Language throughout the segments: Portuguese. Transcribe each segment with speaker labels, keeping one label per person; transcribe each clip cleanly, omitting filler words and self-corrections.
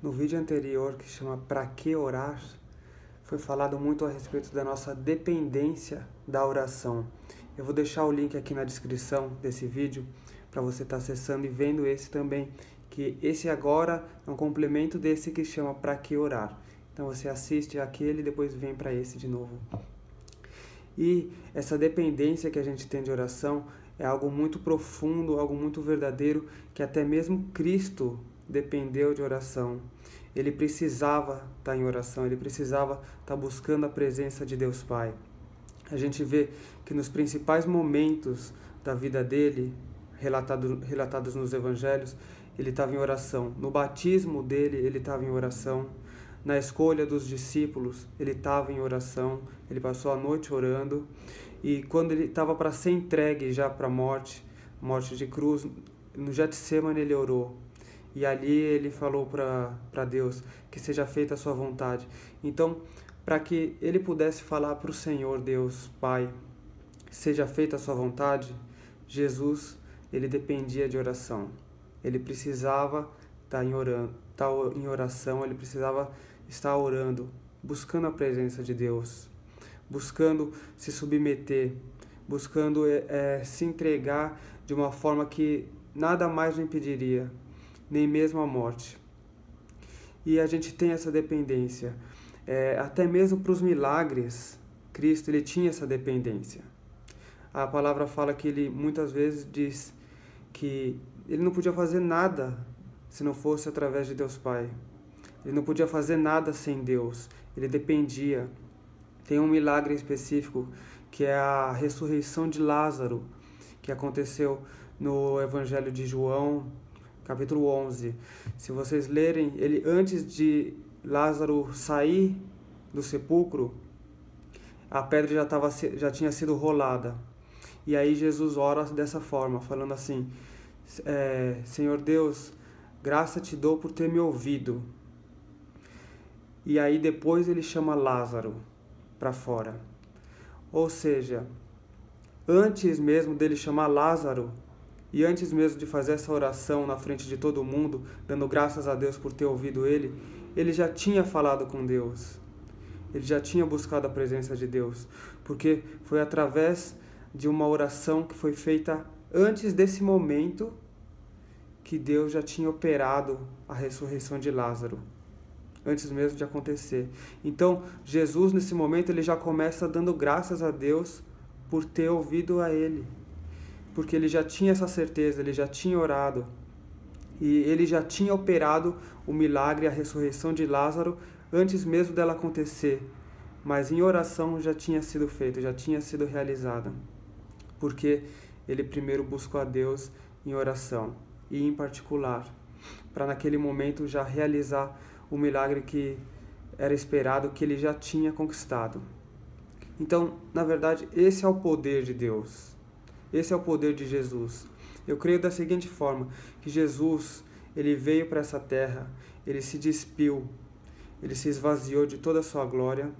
Speaker 1: No vídeo anterior, que chama Pra que orar, foi falado muito a respeito da nossa dependência da oração. Eu vou deixar o link aqui na descrição desse vídeo para você estar acessando e vendo esse também, que esse agora é um complemento desse que chama Pra que orar. Então você assiste aquele e depois vem para esse de novo. E essa dependência que a gente tem de oração é algo muito profundo, algo muito verdadeiro, que até mesmo Cristo dependeu de oração. Ele precisava estar em oração, ele precisava estar buscando a presença de Deus Pai. A gente vê que nos principais momentos da vida dele, relatados nos evangelhos, ele estava em oração. No batismo dele, ele estava em oração. Na escolha dos discípulos, ele estava em oração, ele passou a noite orando. E quando ele estava para ser entregue já para a morte de cruz, no Getsemane ele orou. E ali ele falou para Deus que seja feita a sua vontade. Então, para que ele pudesse falar para o Senhor Deus Pai, seja feita a sua vontade, Jesus, ele dependia de oração. Ele precisava estar em oração, ele precisava estar orando, buscando a presença de Deus, buscando se submeter, buscando se entregar de uma forma que nada mais o impediria, nem mesmo a morte. E a gente tem essa dependência. Até mesmo para os milagres, Cristo ele tinha essa dependência. A palavra fala que ele muitas vezes diz que ele não podia fazer nada se não fosse através de Deus Pai. Ele não podia fazer nada sem Deus. Ele dependia. Tem um milagre específico que é a ressurreição de Lázaro, que aconteceu no Evangelho de João, capítulo 11. Se vocês lerem, ele antes de Lázaro sair do sepulcro, a pedra já tinha sido rolada. E aí Jesus ora dessa forma, falando assim: Senhor Deus, graça te dou por ter me ouvido. E aí depois ele chama Lázaro para fora. Ou seja, antes mesmo dele chamar Lázaro, e antes mesmo de fazer essa oração na frente de todo mundo, dando graças a Deus por ter ouvido ele já tinha falado com Deus. Ele já tinha buscado a presença de Deus, porque foi através de uma oração que foi feita antes desse momento que Deus já tinha operado a ressurreição de Lázaro, antes mesmo de acontecer. Então, Jesus nesse momento ele já começa dando graças a Deus por ter ouvido a ele, porque ele já tinha essa certeza, ele já tinha orado e ele já tinha operado o milagre, a ressurreição de Lázaro antes mesmo dela acontecer, mas em oração já tinha sido feito, já tinha sido realizada, porque ele primeiro buscou a Deus em oração e em particular, para naquele momento já realizar o milagre que era esperado, que ele já tinha conquistado. Então, na verdade, esse é o poder de Deus. Esse é o poder de Jesus. Eu creio da seguinte forma, que Jesus, ele veio para essa terra, ele se despiu, ele se esvaziou de toda a sua glória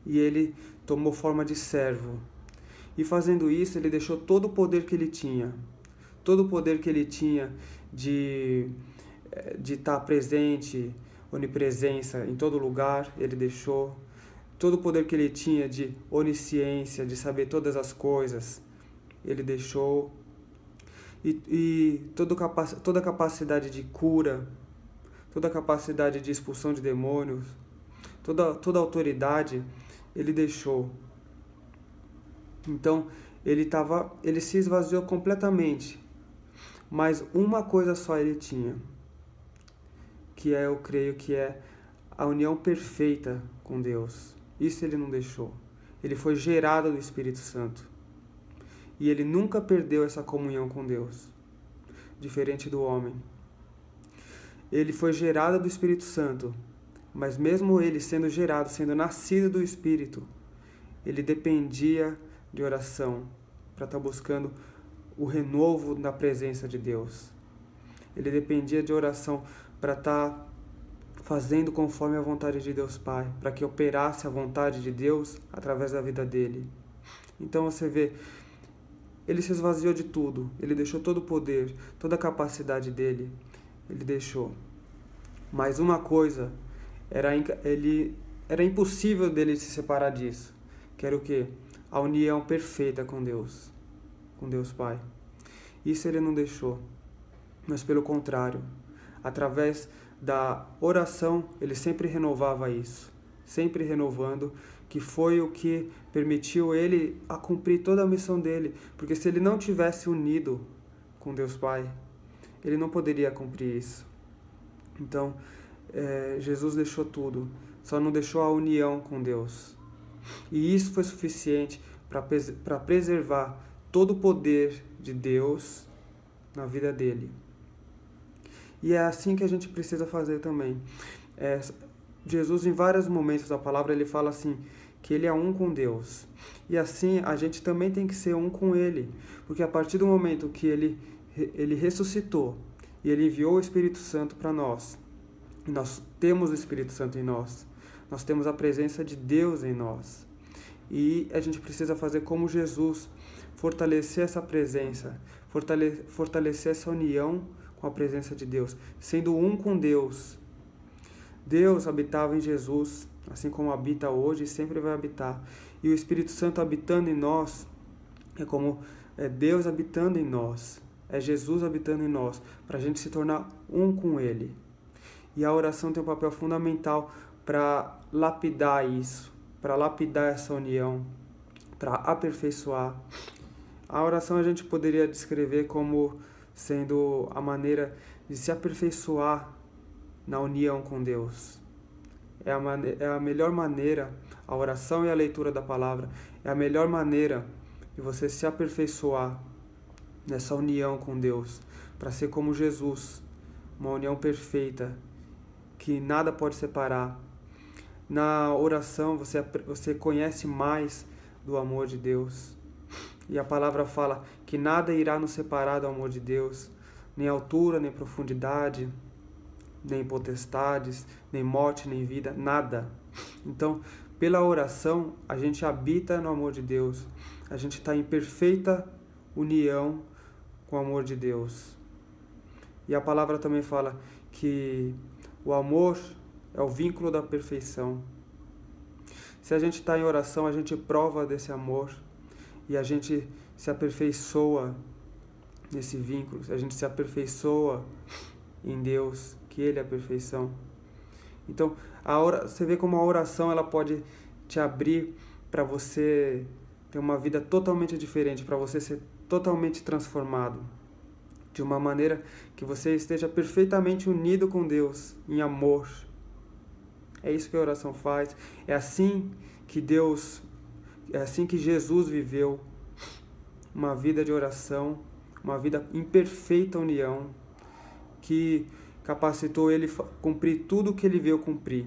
Speaker 1: e ele tomou forma de servo. E fazendo isso, ele deixou todo o poder que ele tinha, todo o poder que ele tinha de estar presente, onipresença em todo lugar, ele deixou. Todo o poder que ele tinha de onisciência, de saber todas as coisas, ele deixou. E toda a capacidade de cura, toda a capacidade de expulsão de demônios, toda a autoridade, ele deixou. Então, ele se esvaziou completamente. Mas uma coisa só ele tinha, que eu creio que é a união perfeita com Deus. Isso ele não deixou. Ele foi gerado do Espírito Santo. E ele nunca perdeu essa comunhão com Deus, diferente do homem. Ele foi gerado do Espírito Santo, mas mesmo ele sendo gerado, sendo nascido do Espírito, ele dependia de oração para estar buscando o renovo da presença de Deus. Ele dependia de oração para estar fazendo conforme a vontade de Deus Pai, para que operasse a vontade de Deus através da vida dele. Então você vê, ele se esvaziou de tudo, ele deixou todo o poder, toda a capacidade dele, ele deixou. Mas uma coisa, era impossível dele se separar disso, que era o quê? A união perfeita com Deus Pai. Isso ele não deixou, mas pelo contrário, através da oração, ele sempre renovava isso, sempre renovando, que foi o que permitiu ele a cumprir toda a missão dele, porque se ele não tivesse unido com Deus Pai, ele não poderia cumprir isso. Então, Jesus deixou tudo, só não deixou a união com Deus. E isso foi suficiente para preservar todo o poder de Deus na vida dele. E é assim que a gente precisa fazer também. Jesus, em vários momentos da palavra, ele fala assim, que ele é um com Deus. E assim, a gente também tem que ser um com ele. Porque a partir do momento que ele ressuscitou e ele enviou o Espírito Santo para nós, nós temos o Espírito Santo em nós. Nós temos a presença de Deus em nós. E a gente precisa fazer como Jesus, fortalecer essa presença, fortalecer essa união com a presença de Deus, sendo um com Deus. Deus habitava em Jesus, assim como habita hoje e sempre vai habitar. E o Espírito Santo habitando em nós, é como Deus habitando em nós, é Jesus habitando em nós, para a gente se tornar um com Ele. E a oração tem um papel fundamental para lapidar isso, para lapidar essa união, para aperfeiçoar. A oração a gente poderia descrever como sendo a maneira de se aperfeiçoar na união com Deus. É a melhor maneira, a oração e a leitura da palavra, é a melhor maneira de você se aperfeiçoar nessa união com Deus, para ser como Jesus, uma união perfeita, que nada pode separar. Na oração você conhece mais do amor de Deus. E a palavra fala que nada irá nos separar do amor de Deus, nem altura, nem profundidade, nem potestades, nem morte, nem vida, nada. Então, pela oração, a gente habita no amor de Deus. A gente está em perfeita união com o amor de Deus. E a palavra também fala que o amor é o vínculo da perfeição. Se a gente está em oração, a gente prova desse amor e a gente se aperfeiçoa nesse vínculo, a gente se aperfeiçoa em Deus, que Ele é a perfeição. Então, você vê como a oração ela pode te abrir para você ter uma vida totalmente diferente, para você ser totalmente transformado, de uma maneira que você esteja perfeitamente unido com Deus, em amor. É isso que a oração faz. É assim que Jesus viveu uma vida de oração, uma vida em perfeita união, que capacitou ele a cumprir tudo o que ele veio cumprir.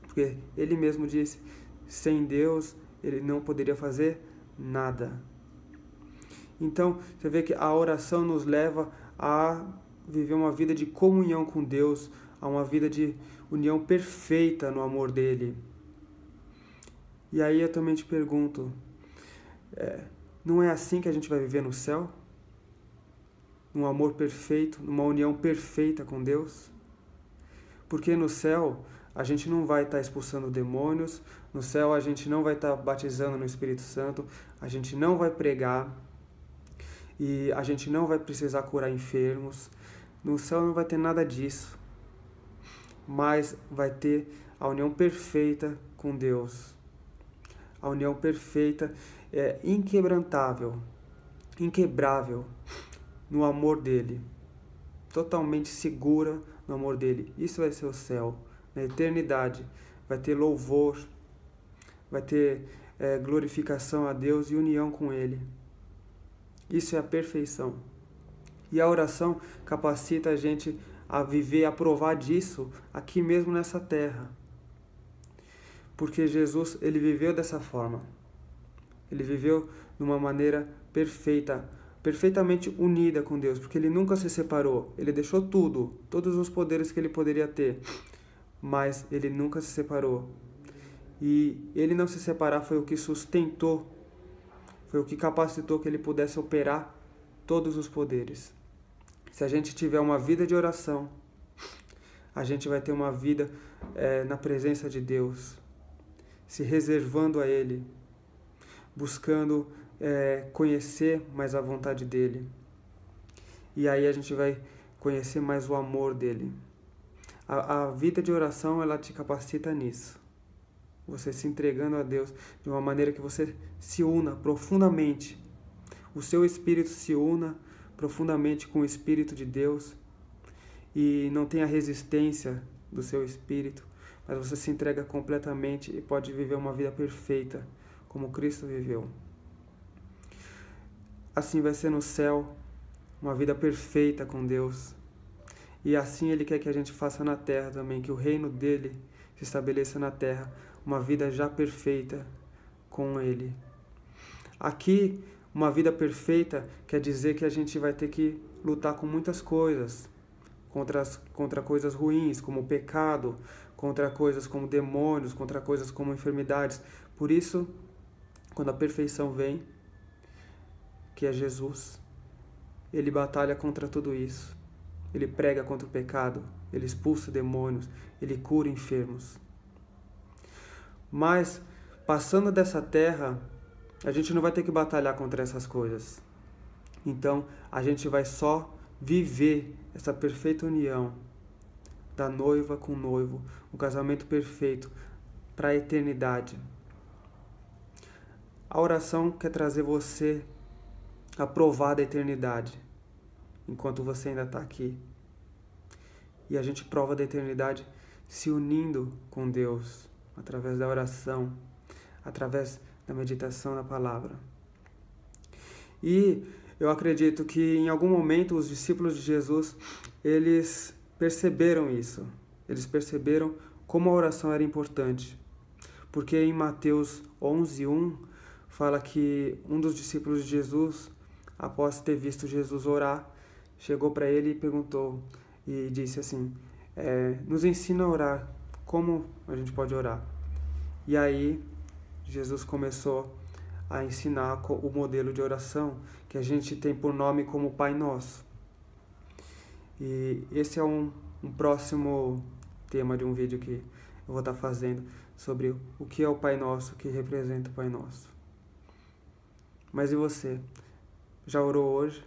Speaker 1: Porque ele mesmo disse, sem Deus ele não poderia fazer nada. Então, você vê que a oração nos leva a viver uma vida de comunhão com Deus, a uma vida de união perfeita no amor dele. E aí eu também te pergunto, não é assim que a gente vai viver no céu? Num amor perfeito, numa união perfeita com Deus? Porque no céu a gente não vai estar expulsando demônios, no céu a gente não vai estar batizando no Espírito Santo, a gente não vai pregar, e a gente não vai precisar curar enfermos. No céu não vai ter nada disso, mas vai ter a união perfeita com Deus. A união perfeita, inquebrantável, inquebrável no amor dele, totalmente segura no amor dele. Isso vai ser o céu, na eternidade. Vai ter louvor, vai ter glorificação a Deus e união com ele. Isso é a perfeição. E a oração capacita a gente a viver, a provar disso aqui mesmo nessa terra. Porque Jesus, ele viveu dessa forma. Ele viveu de uma maneira perfeita, perfeitamente unida com Deus, porque ele nunca se separou. Ele deixou tudo, todos os poderes que ele poderia ter, mas ele nunca se separou. E ele não se separar foi o que sustentou, foi o que capacitou que ele pudesse operar todos os poderes. Se a gente tiver uma vida de oração, a gente vai ter uma vida na presença de Deus, se reservando a Ele, buscando conhecer mais a vontade dEle. E aí a gente vai conhecer mais o amor dEle. A vida de oração, ela te capacita nisso. Você se entregando a Deus de uma maneira que você se una profundamente. O seu espírito se una profundamente com o Espírito de Deus e não tem a resistência do seu espírito, mas você se entrega completamente e pode viver uma vida perfeita, como Cristo viveu. Assim vai ser no céu, uma vida perfeita com Deus. E assim Ele quer que a gente faça na terra também, que o reino dEle se estabeleça na terra, uma vida já perfeita com Ele. Aqui, uma vida perfeita quer dizer que a gente vai ter que lutar com muitas coisas, contra coisas ruins, como o pecado, contra coisas como demônios, contra coisas como enfermidades. Por isso, quando a perfeição vem, que é Jesus, Ele batalha contra tudo isso. Ele prega contra o pecado, Ele expulsa demônios, Ele cura enfermos. Mas, passando dessa terra, a gente não vai ter que batalhar contra essas coisas. Então, a gente vai só viver essa perfeita união da noiva com o noivo, um casamento perfeito para a eternidade. A oração quer trazer você a provar da eternidade, enquanto você ainda está aqui. E a gente prova da eternidade se unindo com Deus, através da oração, através da meditação na palavra. E eu acredito que em algum momento os discípulos de Jesus, eles perceberam isso. Eles perceberam como a oração era importante. Porque em Mateus 11:1 fala que um dos discípulos de Jesus, após ter visto Jesus orar, chegou para ele e perguntou e disse assim: nos ensina a orar, como a gente pode orar? E aí Jesus começou a ensinar o modelo de oração que a gente tem por nome como Pai Nosso. E esse é um próximo tema de um vídeo que eu vou estar fazendo sobre o que é o Pai Nosso, o que representa o Pai Nosso. Mas e você? Já orou hoje?